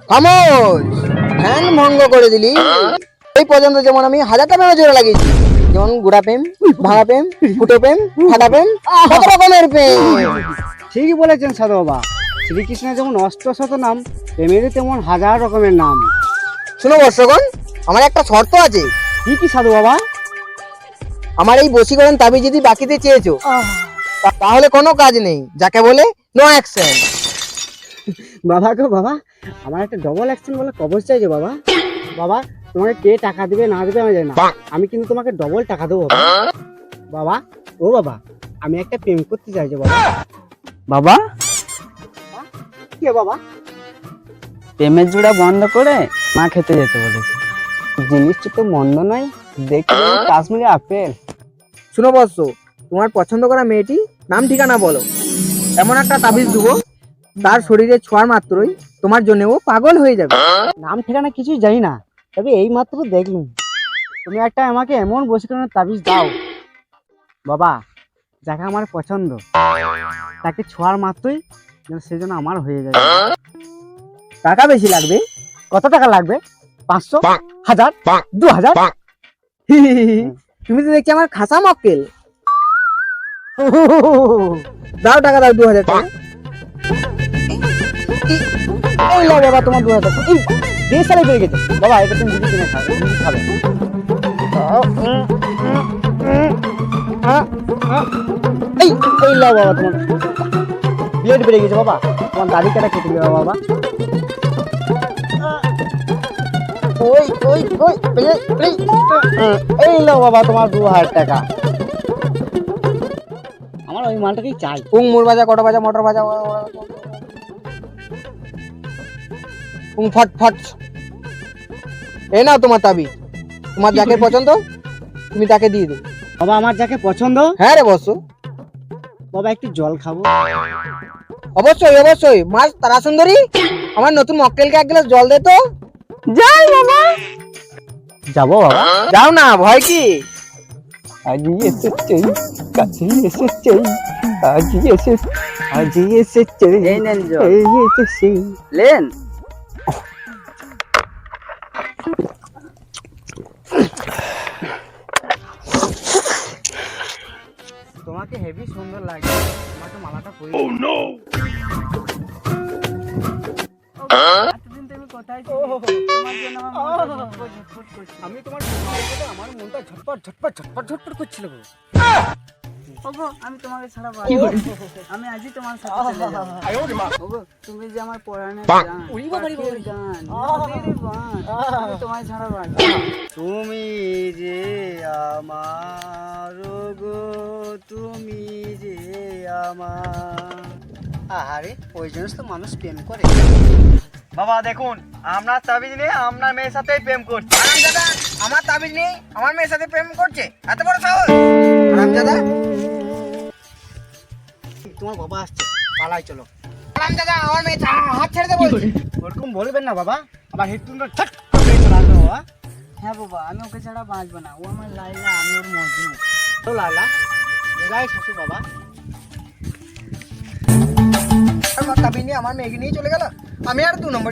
খামোশ, ধ্যান ভঙ্গ করে দিলি। এই পর্যন্ত যেমন আমি 1000টা প্রেমে জোড়া লাগিয়েছি, যেমন গুড়া প্রেম, ভাঙা প্রেম, ফুটো প্রেম, ফাটা প্রেম, কত রকমের প্রেম। ঠিকই বলেছেন সাধু বাবা, শ্রীকৃষ্ণের যেমন অষ্টশত নাম, প্রেমেরও তেমন 1000 রকমের নাম। শুনো বর্ষগণ, আমার একটা শর্ত আছে। কি কি সাধু বাবা? আমার এই বশীকরণ তাবিজ যদি বাকিতে চেয়েছো, তাহলে কোনো কাজ নেই, যাকে বলে নো অ্যাকশন। বাবা গো বাবা, আমার একটা ডবল অ্যাকশন বলে কবচ চাইছে বাবা। বাবা, তোমাকে কে টাকা দিবে না দিবে আমি জানি না, আমি কিন্তু তোমাকে ডবল টাকা দেবো বাবা। বাবা, ও বাবা, আমি একটা প্রেম করতে চাইছি বাবা। বাবা, কে বাবা? প্রেমের জোড়া বন্ধ করে মা খেতে যেতে বলেছে। জিনিসটা তো মন্দ নয়, দেখি কাশ্মীরি আপেল। শুনো বৎস, তোমার পছন্দ করা মেয়েটি নাম ঠিকানা বলো, এমন একটা তাবিজ দেবো, তার শরীরে ছোঁয়ার মাত্রই তোমার জন্য ও পাগল হয়ে যাবে। নাম ঠিকানা কিছুই জানি না, তবে এই মাত্র দেখলুম তুমি একটা আমাকে এমন বশীকরণের তাবিজ দাও বাবা, যাকে আমার পছন্দ, তাকে ছোঁয়ার মাত্রই যেন সেজন্য আমার হয়ে যাবে। টাকা বেশি লাগবে? কত টাকা লাগবে? 500, 1000, 2000? তুমি তো দেখছি আমার খাসা মক্কেল। দাও টাকা, দাও 2000 টাকা। এই নাও বাবা তোমার 2000 টাকা। এই 1.5 সালে পেয়ে গেছে বাবা, এটা তুমি বিড়ি কিনে খাবে, বিড়ি খাবে। এই এই নাও বাবা তোমার ব্লেড বেড়ে গেছে বাবা, তোমার দাড়ি কাটা কেটে দেবে বাবা। ওই ওই ওই এই নাও বাবা তোমার 2000 টাকা। আমার ওই মালটাকেই চাই। পুং মুর ভাজা, কটা ভাজা, মটর ভাজা, পুং ফট ফট। এই নাও তোমার তাবিজ, তোমার যাকে পছন্দ তুমি তাকে দিয়ে দেবে। বাবা, আমার যাকে পছন্দ। হ্যাঁ রে বৎস, বাবা একটু জল খাবো। অবশ্যই অবশ্যই। মাছ তারা সুন্দরী, আমার নতুন মক্কেলকে এক গ্লাস জল দে তো। যাই বাবা, যাবো বাবা। যাও না, ভয় কি? আজই এসেছে, কাছেই এসেছে, আজই এসেছে। এই নেন জল, এই এসেছে। লেন। তোমাকে হেভি সুন্দর লাগে, তোমাকে মালাটা পরিয়ে। ও নো, এতদিন তুমি কোথায় ছিলে? তোমার জন্য আমার মনটা ঝটপট করছে। আমি তোমার সাথে আমার মনটা ঝটপট ঝটপট ঝটপট ঝটপট করছিল গো। ওগো, আমি তোমাকে ছাড়া বাঁচবো না। আমি আজই তোমার সাথে চলে যাবো। ওগো, তুমি যে আমার পরাণের গান, পাখির গান, নদীর বান, আমি তোমায় ছাড়া বাঁচবো না। তুমি যে আমার গো, তুমি যে আমার। আহারে, ওই জন্য তো মানুষ প্রেম করে। বাবা দেখুন, আপনার তাবিজ নিয়ে আপনার মেয়ের সাথে প্রেম করছে। দাদা, আমার তাবিজ নেই, আমার মেয়ের সাথে প্রেম করছে, এত বড় সাহস! দাদা, তোমার বাবা আসছে, পালাই চলো। দাদা, আমার মেয়ে হাত ছেড়ে দে বলছি। ওরকম বলবেন না বাবা, আমার হেডফোনটা ঠক করে চলে আসবে বাবা। হ্যাঁ বাবা, আমি ওকে ছাড়া বাঁচবো না। ও আমার লাইলা, আমি ওর মজনু। তো লালা যাই শ্বশুর বাবা। আমার তাবিজ নিয়ে আমার মেয়েকে নিয়ে চলে গেল, আমি আর 2 নম্বর